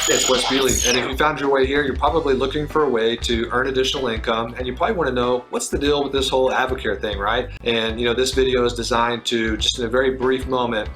It's Wes Bealey, and if you found your way here, you're probably looking for a way to earn additional income, and you probably want to know what's the deal with this whole Advocare thing, right? And this video is designed to, just in a very brief moment,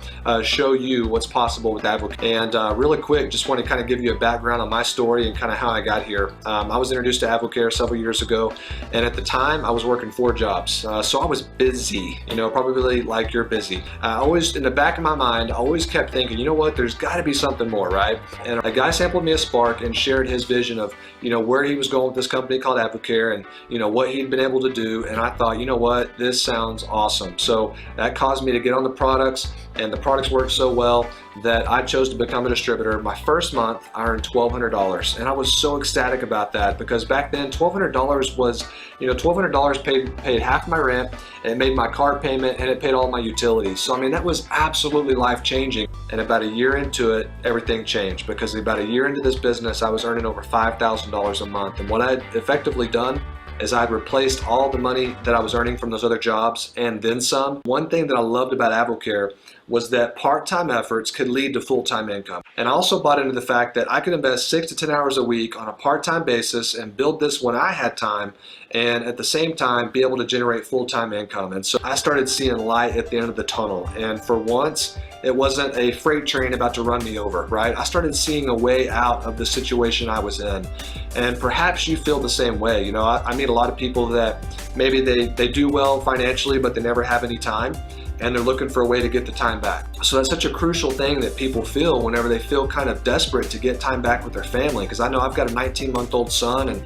show you what's possible with Advocare. And really quick, just want to kind of give you a background on my story and kind of how I got here. I was introduced to Advocare several years ago, and at the time I was working 4 jobs, so I was busy, probably like you're busy. I always, in the back of my mind, I always kept thinking, you know what, there's got to be something more, right? And a guy sampled me a spark and shared his vision of where he was going with this company called Advocare, and what he'd been able to do. And I thought, you know what, this sounds awesome. So that caused me to get on the products, and the products worked so well that I chose to become a distributor. My first month I earned $1,200, and I was so ecstatic about that, because back then $1,200 was, $1,200 paid half my rent, and it made my car payment, and it paid all my utilities. So I mean, that was absolutely life-changing. And about a year into it, everything changed, because about a year into this business, I was earning over $5,000 a month. And what I'd effectively done is I'd replaced all the money that I was earning from those other jobs and then some. One thing that I loved about Advocare was that part-time efforts could lead to full-time income. And I also bought into the fact that I could invest 6 to 10 hours a week on a part-time basis and build this when I had time, and at the same time be able to generate full-time income. And so I started seeing light at the end of the tunnel. And for once, it wasn't a freight train about to run me over, right? I started seeing a way out of the situation I was in. And perhaps you feel the same way. I meet a lot of people that maybe they do well financially, but they never have any time, and they're looking for a way to get the time back. So that's such a crucial thing that people feel whenever they feel kind of desperate to get time back with their family. Because I know I've got a 19-month-old son, and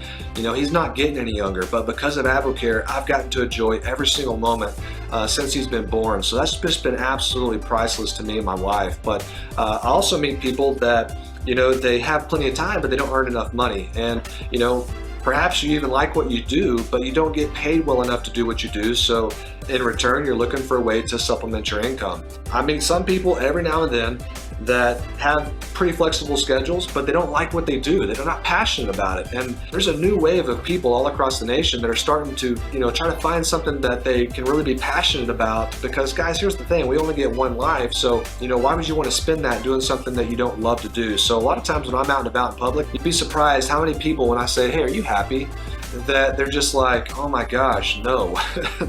he's not getting any younger, but because of Advocare, I've gotten to enjoy every single moment since he's been born. So that's just been absolutely priceless to me and my wife. But I also meet people that they have plenty of time, but they don't earn enough money. And perhaps you even like what you do, but you don't get paid well enough to do what you do. So in return, you're looking for a way to supplement your income. I meet some people every now and then that have pretty flexible schedules, but they don't like what they do. They're not passionate about it. And there's a new wave of people all across the nation that are starting to, try to find something that they can really be passionate about. Because guys, here's the thing, we only get one life. So, why would you want to spend that doing something that you don't love to do? So a lot of times when I'm out and about in public, you'd be surprised how many people, when I say, hey, are you happy? That they're just like, oh my gosh, no.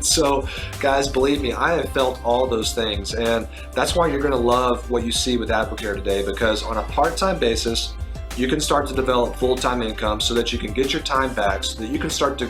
So guys, believe me, I have felt all those things, and that's why you're going to love what you see with Advocare today, because on a part-time basis, you can start to develop full-time income so that you can get your time back, so that you can start to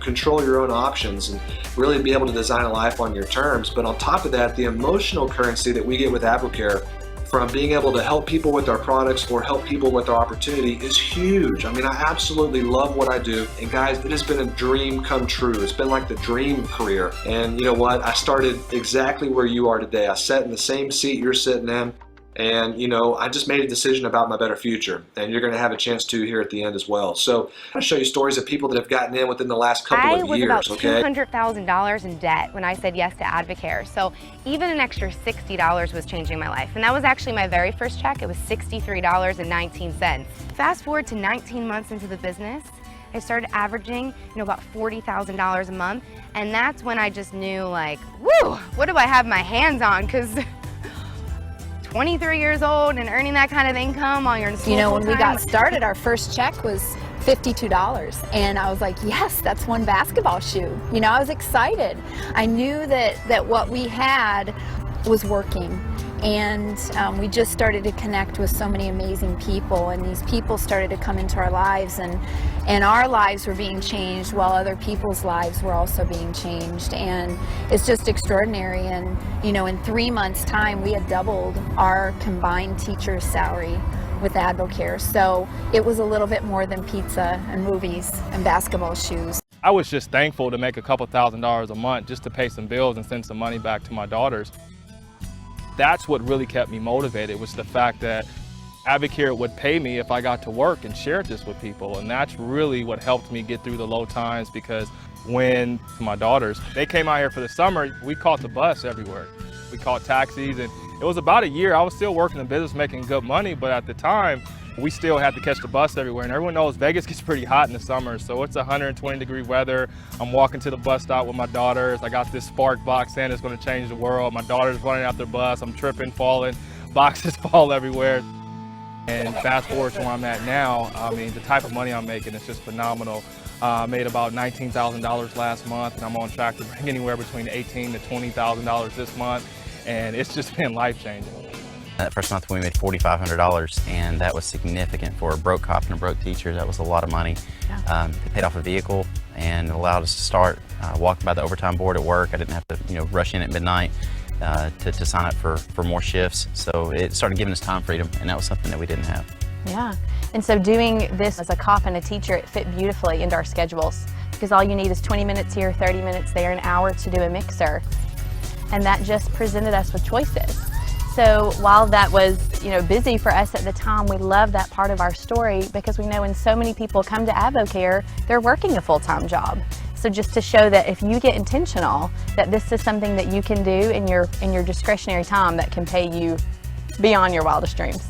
control your own options and really be able to design a life on your terms. But on top of that, the emotional currency that we get with Advocare from being able to help people with our products or help people with our opportunity is huge. I mean, I absolutely love what I do. And guys, it has been a dream come true. It's been like the dream career. And you know what? I started exactly where you are today. I sat in the same seat you're sitting in. And I just made a decision about my better future, and you're going to have a chance to here at the end as well. So I'm going to show you stories of people that have gotten in within the last couple of years. I was about $200,000 in debt when I said yes to Advocare. So even an extra $60 was changing my life. And that was actually my very first check. It was $63.19. Fast forward to 19 months into the business, I started averaging, about $40,000 a month. And that's when I just knew, like, woo, what do I have my hands on? Because 23 years old and earning that kind of income while you're in school when we got started, our first check was $52, and I was like, yes, that's one basketball shoe. I was excited. I knew that what we had was working, and we just started to connect with so many amazing people, and these people started to come into our lives, and our lives were being changed while other people's lives were also being changed. And it's just extraordinary. And in 3 months time, we had doubled our combined teacher's salary with Advocare. So it was a little bit more than pizza and movies and basketball shoes. I was just thankful to make a couple $1,000s a month just to pay some bills and send some money back to my daughters. That's what really kept me motivated, was the fact that Advocare would pay me if I got to work and shared this with people. And that's really what helped me get through the low times, because when my daughters, they came out here for the summer, we caught the bus everywhere. We caught taxis, and it was about a year. I was still working in business, making good money, but at the time, We still had to catch the bus everywhere, and everyone knows Vegas gets pretty hot in the summer, so it's 120-degree weather. I'm walking to the bus stop with my daughters. I got this Spark box saying it's going to change the world. My daughter's running out their bus. I'm tripping, falling. Boxes fall everywhere. And fast forward to where I'm at now, I mean, the type of money I'm making is just phenomenal. I made about $19,000 last month, and I'm on track to bring anywhere between $18,000 to $20,000 this month, and it's just been life-changing. That first month we made $4,500, and that was significant for a broke cop and a broke teacher. That was a lot of money. It paid off a vehicle and allowed us to start walking by the overtime board at work. I didn't have to, rush in at midnight to sign up for more shifts. So it started giving us time freedom, and that was something that we didn't have. Yeah, and so doing this as a cop and a teacher, it fit beautifully into our schedules, because all you need is 20 minutes here, 30 minutes there, an hour to do a mixer, and that just presented us with choices. So while that was, busy for us at the time, we love that part of our story because we know when so many people come to Advocare, they're working a full-time job. So just to show that if you get intentional, that this is something that you can do in your discretionary time that can pay you beyond your wildest dreams.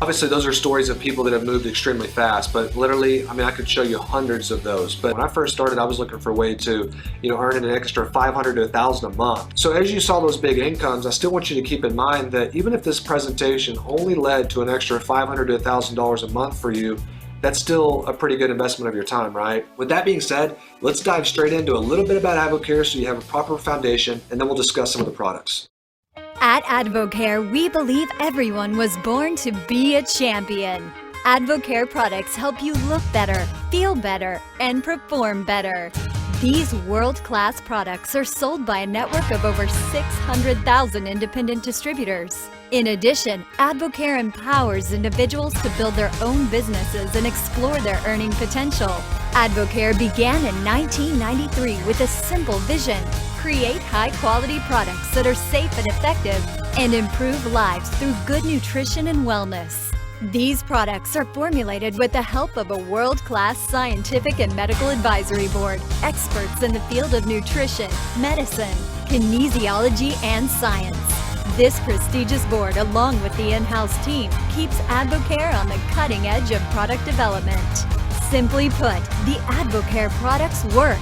Obviously, those are stories of people that have moved extremely fast, but literally, I could show you hundreds of those. But when I first started, I was looking for a way to, earn an extra $500 to $1,000 a month. So as you saw those big incomes, I still want you to keep in mind that even if this presentation only led to an extra $500 to $1,000 a month for you, that's still a pretty good investment of your time, right? With that being said, let's dive straight into a little bit about Advocare so you have a proper foundation, and then we'll discuss some of the products. At Advocare, we believe everyone was born to be a champion. Advocare products help you look better, feel better, and perform better. These world-class products are sold by a network of over 600,000 independent distributors. In addition, Advocare empowers individuals to build their own businesses and explore their earning potential. Advocare began in 1993 with a simple vision: create high-quality products that are safe and effective and improve lives through good nutrition and wellness. These products are formulated with the help of a world-class scientific and medical advisory board, experts in the field of nutrition, medicine, kinesiology, and science. This prestigious board, along with the in-house team, keeps Advocare on the cutting edge of product development. Simply put, the Advocare products work.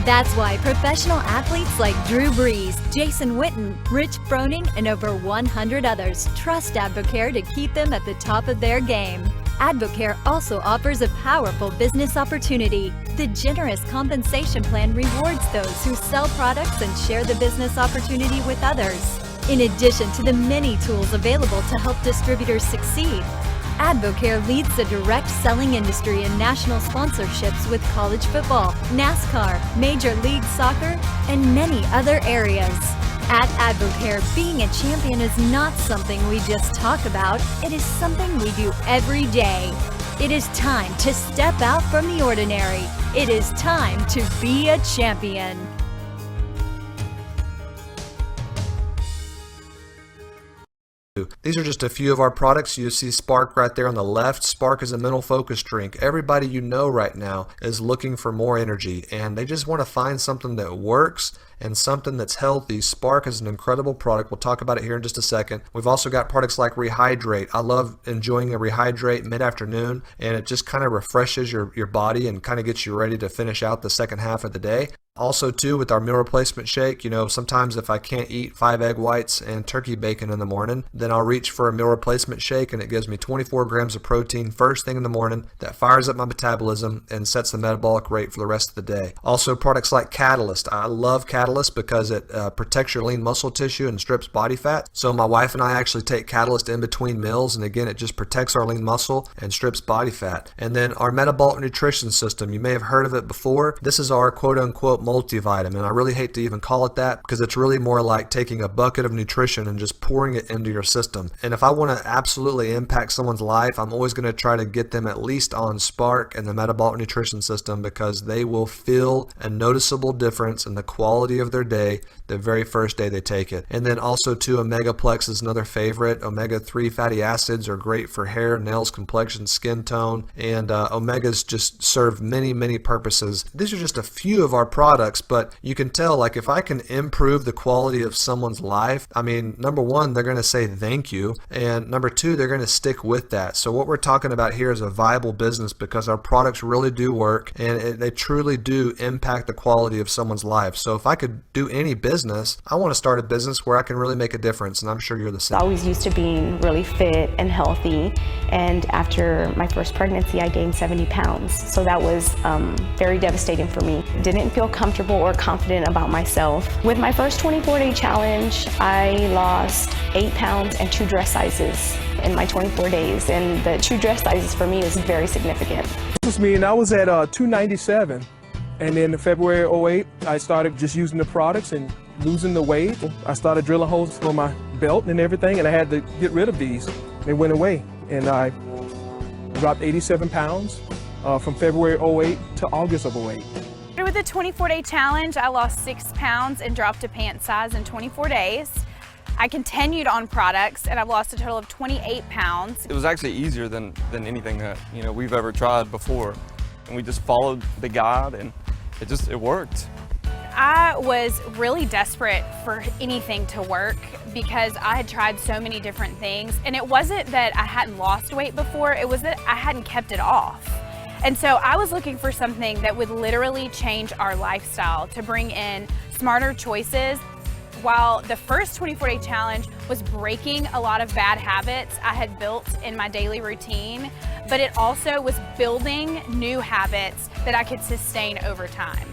That's why professional athletes like Drew Brees, Jason Witten, Rich Froning, and over 100 others trust Advocare to keep them at the top of their game. Advocare also offers a powerful business opportunity. The generous compensation plan rewards those who sell products and share the business opportunity with others. In addition to the many tools available to help distributors succeed, Advocare leads the direct selling industry in national sponsorships with college football, NASCAR, Major League Soccer, and many other areas. At Advocare, being a champion is not something we just talk about, it is something we do every day. It is time to step out from the ordinary. It is time to be a champion. These are just a few of our products. You see Spark right there on the left. Spark is a mental focus drink. Everybody you know right now is looking for more energy, and they just want to find something that works and something that's healthy. Spark is an incredible product. We'll talk about it here in just a second. We've also got products like Rehydrate. I love enjoying a Rehydrate mid-afternoon, and it just kind of refreshes your body and kind of gets you ready to finish out the second half of the day. Also too, with our meal replacement shake, sometimes if I can't eat 5 egg whites and turkey bacon in the morning, then I'll reach for a meal replacement shake, and it gives me 24 grams of protein first thing in the morning that fires up my metabolism and sets the metabolic rate for the rest of the day. Also products like Catalyst. I love Catalyst because it protects your lean muscle tissue and strips body fat. So my wife and I actually take Catalyst in between meals, and again, it just protects our lean muscle and strips body fat. And then our metabolic nutrition system, you may have heard of it before. This is our quote-unquote multivitamin. I really hate to even call it that because it's really more like taking a bucket of nutrition and just pouring it into your system. And if I want to absolutely impact someone's life, I'm always going to try to get them at least on Spark and the metabolic nutrition system, because they will feel a noticeable difference in the quality quality of their day the very first day they take it. And then also too, Omegaplex is another favorite. Omega-3 fatty acids are great for hair, nails, complexion, skin tone, and omegas just serve many purposes. These are just a few of our products, but you can tell, like, if I can improve the quality of someone's life, I mean, number one, they're going to say thank you, and number two, they're going to stick with that. So what we're talking about here is a viable business because our products really do work, and they truly do impact the quality of someone's life. So if I could do any business, I want to start a business where I can really make a difference, and I'm sure you're the same. I was always used to being really fit and healthy, and after my first pregnancy I gained 70 pounds. So that was very devastating for me. Didn't feel comfortable or confident about myself. With my first 24-day challenge, I lost 8 pounds and 2 dress sizes in my 24 days, and the 2 dress sizes for me is very significant. This was me, and I was at 297, and then in February 08 I started just using the products and losing the weight. I started drilling holes for my belt and everything, and I had to get rid of these. They went away, and I dropped 87 pounds from February 08 to August of 08. With the 24-day challenge, I lost 6 pounds and dropped a pant size in 24 days. I continued on products, and I've lost a total of 28 pounds. It was actually easier than anything that we've ever tried before, and we just followed the guide, and it worked. I was really desperate for anything to work because I had tried so many different things, and it wasn't that I hadn't lost weight before, it was that I hadn't kept it off. And so I was looking for something that would literally change our lifestyle, to bring in smarter choices. While the first 24-day challenge was breaking a lot of bad habits I had built in my daily routine, but it also was building new habits that I could sustain over time.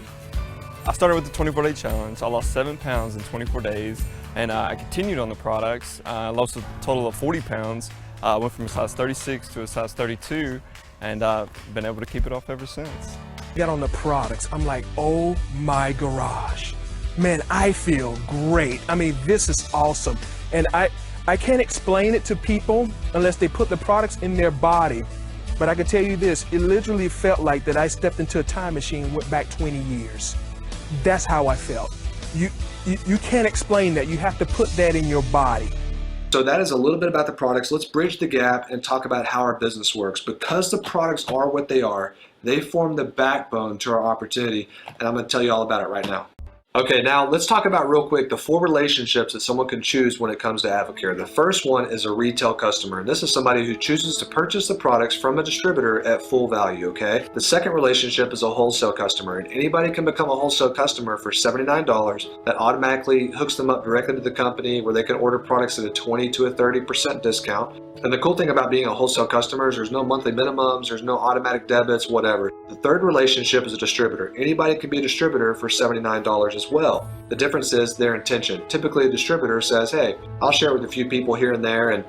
I started with the 24-day challenge. I lost 7 pounds in 24 days, and I continued on the products. I lost a total of 40 pounds. I went from a size 36 to a size 32, and I've been able to keep it off ever since. Got on the products, I'm like, oh my gosh. Man, I feel great. I mean, this is awesome. And I can't explain it to people unless they put the products in their body. But I can tell you this, it literally felt like that I stepped into a time machine and went back 20 years. That's how I felt. You can't explain that. You have to put that in your body. So that is a little bit about the products. Let's bridge the gap and talk about how our business works. Because the products are what they are, they form the backbone to our opportunity, and I'm going to tell you all about it right now. Okay, now let's talk about real quick the 4 relationships that someone can choose when it comes to Advocare. The first one is a retail customer, and this is somebody who chooses to purchase the products from a distributor at full value, okay? The second relationship is a wholesale customer, and anybody can become a wholesale customer for $79. That automatically hooks them up directly to the company where they can order products at a 20 to a 30% discount. And the cool thing about being a wholesale customer is there's no monthly minimums, there's no automatic debits, whatever. The third relationship is a distributor. Anybody can be a distributor for $79 as well. The difference is their intention. Typically a distributor says, hey, I'll share it with a few people here and there and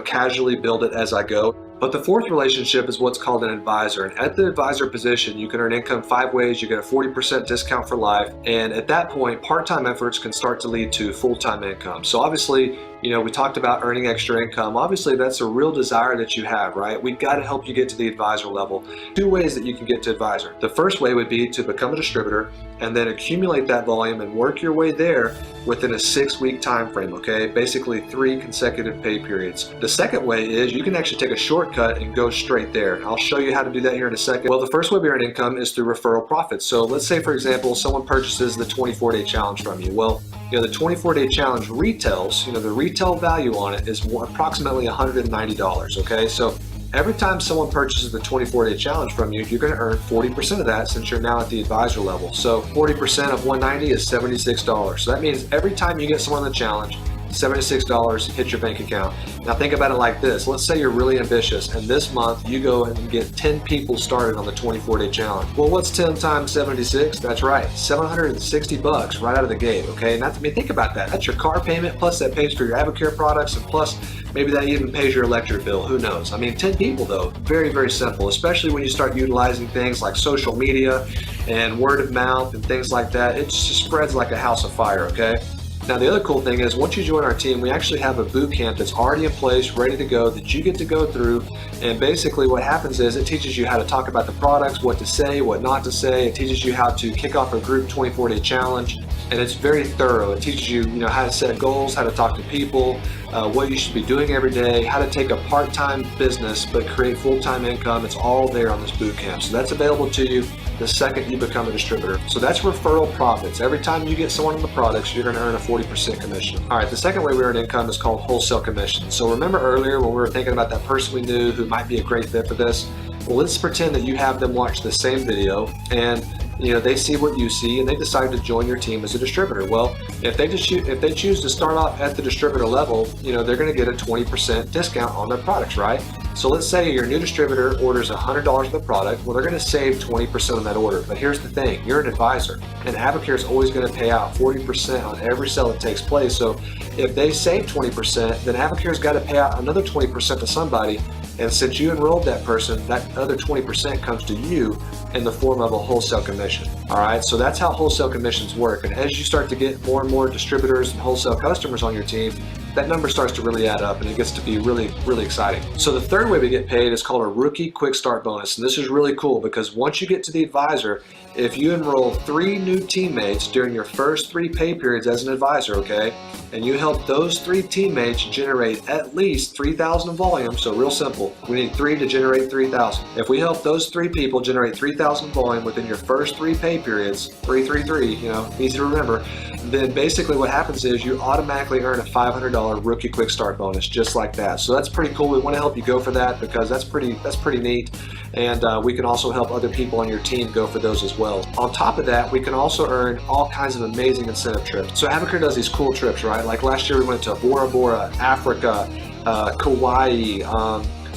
casually build it as I go. But the fourth relationship is what's called an advisor. And at the advisor position, you can earn income 5 ways. You get a 40% discount for life. And at that point, part-time efforts can start to lead to full-time income. So obviously, we talked about earning extra income. Obviously, that's a real desire that you have, right? We've got to help you get to the advisor level. 2 ways that you can get to advisor. The first way would be to become a distributor and then accumulate that volume and work your way there within a 6-week time frame, okay? Basically 3 consecutive pay periods. The second way is you can actually take a shortcut and go straight there. I'll show you how to do that here in a second. Well, the first way we earn income is through referral profits. So let's say, for example, someone purchases the 24-day challenge from you. Well, the 24-day challenge retails, the retail value on it is approximately $190, okay? So every time someone purchases the 24-day challenge from you, you're going to earn 40% of that since you're now at the advisor level. So 40% of $190 is $76. So that means every time you get someone on the challenge, $76 hits your bank account. Now think about it like this. Let's say you're really ambitious and this month you go and get 10 people started on the 24-day challenge. Well, what's 10 times 76? That's right, $760 right out of the gate, okay? And think about that. That's your car payment, plus that pays for your Advocare products, and plus maybe that even pays your electric bill. Who knows? 10 people though, very, very simple, especially when you start utilizing things like social media and word of mouth and things like that. It just spreads like a house of fire, okay? Now the other cool thing is once you join our team, we actually have a boot camp that's already in place, ready to go, that you get to go through. And basically what happens is it teaches you how to talk about the products, what to say, what not to say. It teaches you how to kick off a group 24-day challenge. and it's very thorough. It teaches you, how to set goals, how to talk to people, what you should be doing every day, how to take a part-time business but create full-time income. It's all there on this boot camp. So that's available to you the second you become a distributor. So that's referral profits. Every time you get someone on the products, you're going to earn a 40% commission. All right, the second way we earn income is called wholesale commission. So remember earlier when we were thinking about that person we knew who might be a great fit for this? Well, let's pretend that you have them watch the same video and they see what you see and they decide to join your team as a distributor. Well, if they choose to start off at the distributor level, they're going to get a 20% discount on their products, right? So let's say your new distributor orders $100 of the product. Well, they're going to save 20% on that order. But here's the thing, you're an advisor, and Advocare is always going to pay out 40% on every sale that takes place. So if they save 20%, then Advocare's got to pay out another 20% to somebody. And since you enrolled that person, that other 20% comes to you in the form of a wholesale commission. All right, so that's how wholesale commissions work. And as you start to get more and more distributors and wholesale customers on your team, that number starts to really add up and it gets to be really, really exciting. So the third way we get paid is called a rookie quick start bonus. And this is really cool because once you get to the advisor, if you enroll 3 new teammates during your first 3 pay periods as an advisor, okay, and you help those 3 teammates generate at least 3,000 in volume, so real simple, we need 3 to generate 3,000. If we help those 3 people generate 3,000 volume within your first 3 pay periods, 333, easy to remember, then basically what happens is you automatically earn a $500 rookie quick start bonus just like that. So that's pretty cool. We want to help you go for that because that's pretty neat. And we can also help other people on your team go for those as well. On top of that, we can also earn all kinds of amazing incentive trips. So Advocare does these cool trips, right? Like last year we went to Bora Bora, Africa, Kauai,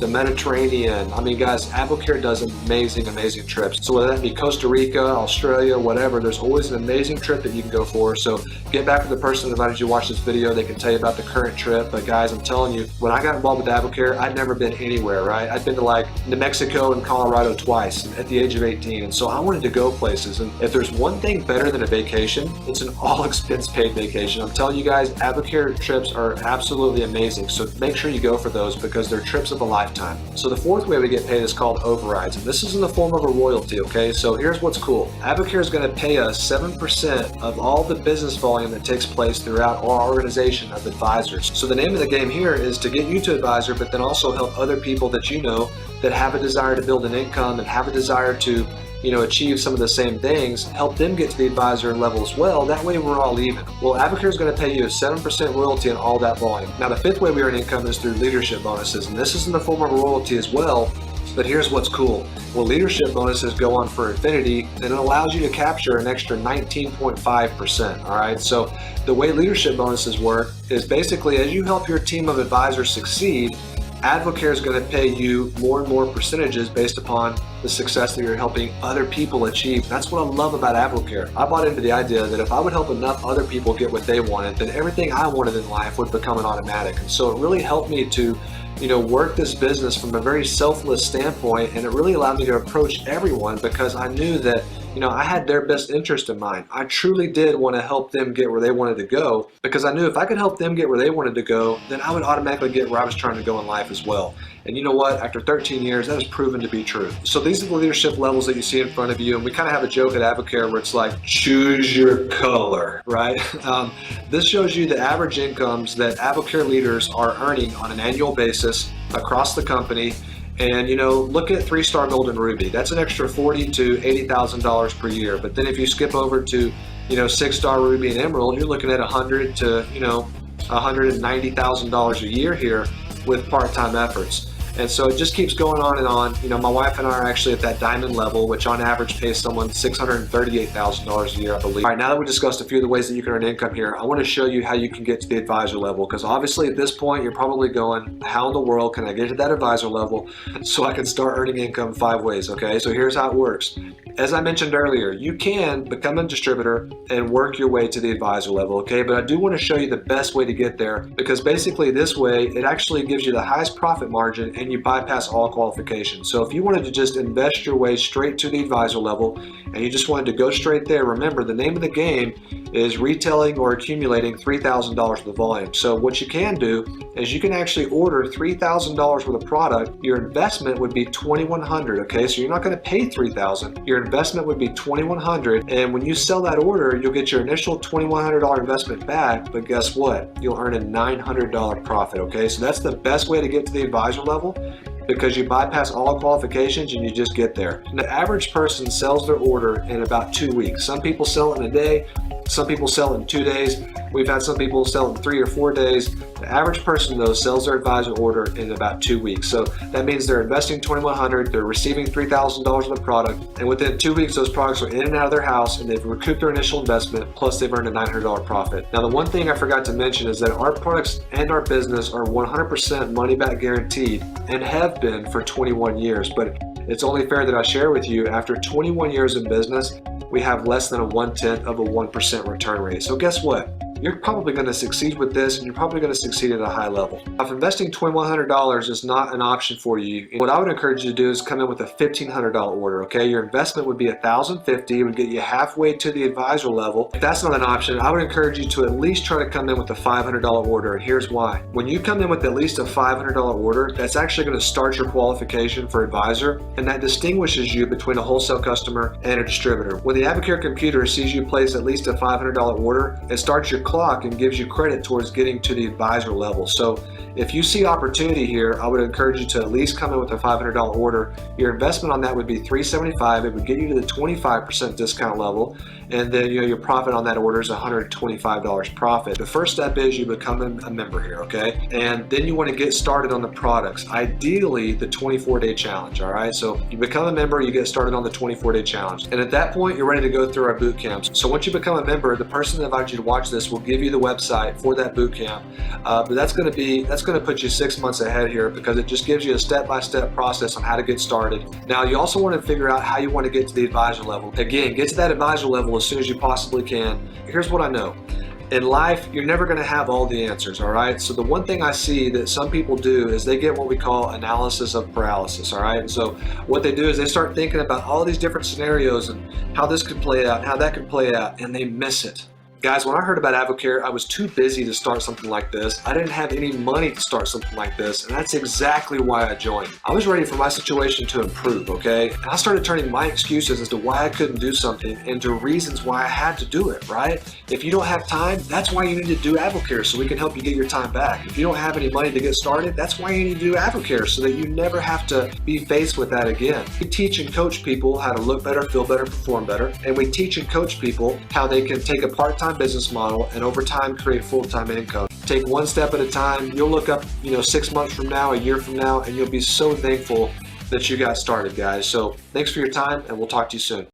the Mediterranean. I mean, guys, Advocare does amazing trips. So whether that be Costa Rica, Australia, whatever, there's always an amazing trip that you can go for. So get back with the person that invited you to watch this video. They can tell you about the current trip. But guys, I'm telling you, when I got involved with Advocare, I'd never been anywhere, right? I'd been to like New Mexico and Colorado twice at the age of 18. And so I wanted to go places. And if there's one thing better than a vacation, it's an all expense paid vacation. I'm telling you guys, Advocare trips are absolutely amazing. So make sure you go for those because they're trips of a lifetime. So the fourth way we get paid is called overrides, and this is in the form of a royalty, okay? So here's what's cool. Advocare is going to pay us 7% of all the business volume that takes place throughout our organization of advisors. So the name of the game here is to get you to advisor, but then also help other people that you know that have a desire to build an income and have a desire to achieve some of the same things, help them get to the advisor level as well. That way we're all even. Well, Advocare is going to pay you a 7% royalty on all that volume. Now, the fifth way we earn income is through leadership bonuses, and this is in the form of a royalty as well. But here's what's cool. Well, leadership bonuses go on for infinity, and it allows you to capture an extra 19.5%, all right? So the way leadership bonuses work is basically as you help your team of advisors succeed, Advocare is going to pay you more and more percentages based upon the success that you're helping other people achieve. That's what I love about Advocare. I bought into the idea that if I would help enough other people get what they wanted, then everything I wanted in life would become an automatic. And so it really helped me to work this business from a very selfless standpoint, and it really allowed me to approach everyone because I knew that I had their best interest in mind. I truly did want to help them get where they wanted to go because I knew if I could help them get where they wanted to go, then I would automatically get where I was trying to go in life as well. And you know what? After 13 years, that has proven to be true. So these are the leadership levels that you see in front of you. And we kind of have a joke at Advocare where it's like, choose your color, right? This shows you the average incomes that Advocare leaders are earning on an annual basis across the company. And look at 3-star Gold and Ruby. That's an extra $40,000 to $80,000 per year. But then if you skip over to 6-star Ruby and Emerald, you're looking at $100,000 to $190,000 a year here with part-time efforts. And so it just keeps going on and on. My wife and I are actually at that diamond level, which on average pays someone $638,000 a year, I believe. All right, now that we discussed a few of the ways that you can earn income here, I want to show you how you can get to the advisor level, because obviously at this point, you're probably going, how in the world can I get to that advisor level so I can start earning income 5 ways, okay? So here's how it works. As I mentioned earlier, you can become a distributor and work your way to the advisor level, okay? But I do want to show you the best way to get there, because basically this way, it actually gives you the highest profit margin and you bypass all qualifications. So if you wanted to just invest your way straight to the advisor level and you just wanted to go straight there, remember the name of the game is retailing or accumulating $3,000 worth of volume. So what you can do is you can actually order $3,000 worth of product. Your investment would be $2,100, okay? So you're not gonna pay $3,000. Your investment would be $2,100, and when you sell that order, you'll get your initial $2,100 investment back, but guess what? You'll earn a $900 profit, okay? So that's the best way to get to the advisor level, because you bypass all qualifications and you just get there. And the average person sells their order in about 2 weeks. Some people sell it in a day, some people sell it in 2 days. We've had some people sell it in 3 or 4 days. The average person though sells their advisor order in about 2 weeks. So that means they're investing $2,100, they're receiving $3,000 of the product, and within 2 weeks those products are in and out of their house, and they've recouped their initial investment, plus they've earned a $900 profit. Now the one thing I forgot to mention is that our products and our business are 100% money back guaranteed and have been for 21 years. But it's only fair that I share with you, after 21 years in business, we have less than a 1/10 of a 1% return rate. So guess what? You're probably going to succeed with this, and you're probably going to succeed at a high level. If investing $2,100 is not an option for you, what I would encourage you to do is come in with a $1,500 order, okay? Your investment would be $1,050. It would get you halfway to the advisor level. If that's not an option, I would encourage you to at least try to come in with a $500 order, and here's why. When you come in with at least a $500 order, that's actually going to start your qualification for advisor, and that distinguishes you between a wholesale customer and a distributor. When the Advocare computer sees you place at least a $500 order, it starts your clock and gives you credit towards getting to the advisor level. So if you see opportunity here, I would encourage you to at least come in with a $500 order. Your investment on that would be $375. It would get you to the 25% discount level, and then your profit on that order is $125 profit. The first step is you become a member here, okay? And then you want to get started on the products, ideally the 24-day challenge, all right? So you become a member, you get started on the 24-day challenge, and at that point you're ready to go through our boot camps. So once you become a member, the person that invited you to watch this will give you the website for that boot camp, but that's going to put you 6 months ahead here, because it just gives you a step-by-step process on how to get started. Now you also want to figure out how you want to get to the advisor level. Again, get to that advisor level as soon as you possibly can. Here's what I know. In life, you're never going to have all the answers, all right? So the one thing I see that some people do is they get what we call analysis of paralysis, all right? And so what they do is they start thinking about all these different scenarios and how this could play out, how that could play out, and they miss it. Guys, when I heard about Advocare, I was too busy to start something like this. I didn't have any money to start something like this, and that's exactly why I joined. I was ready for my situation to improve, okay? And I started turning my excuses as to why I couldn't do something into reasons why I had to do it, right? If you don't have time, that's why you need to do Advocare, so we can help you get your time back. If you don't have any money to get started, that's why you need to do Advocare, so that you never have to be faced with that again. We teach and coach people how to look better, feel better, perform better, and we teach and coach people how they can take a part-time business model and over time create full-time income. Take one step at a time. You'll look up 6 months from now, a year from now, and you'll be so thankful that you got started, guys. So thanks for your time, and we'll talk to you soon.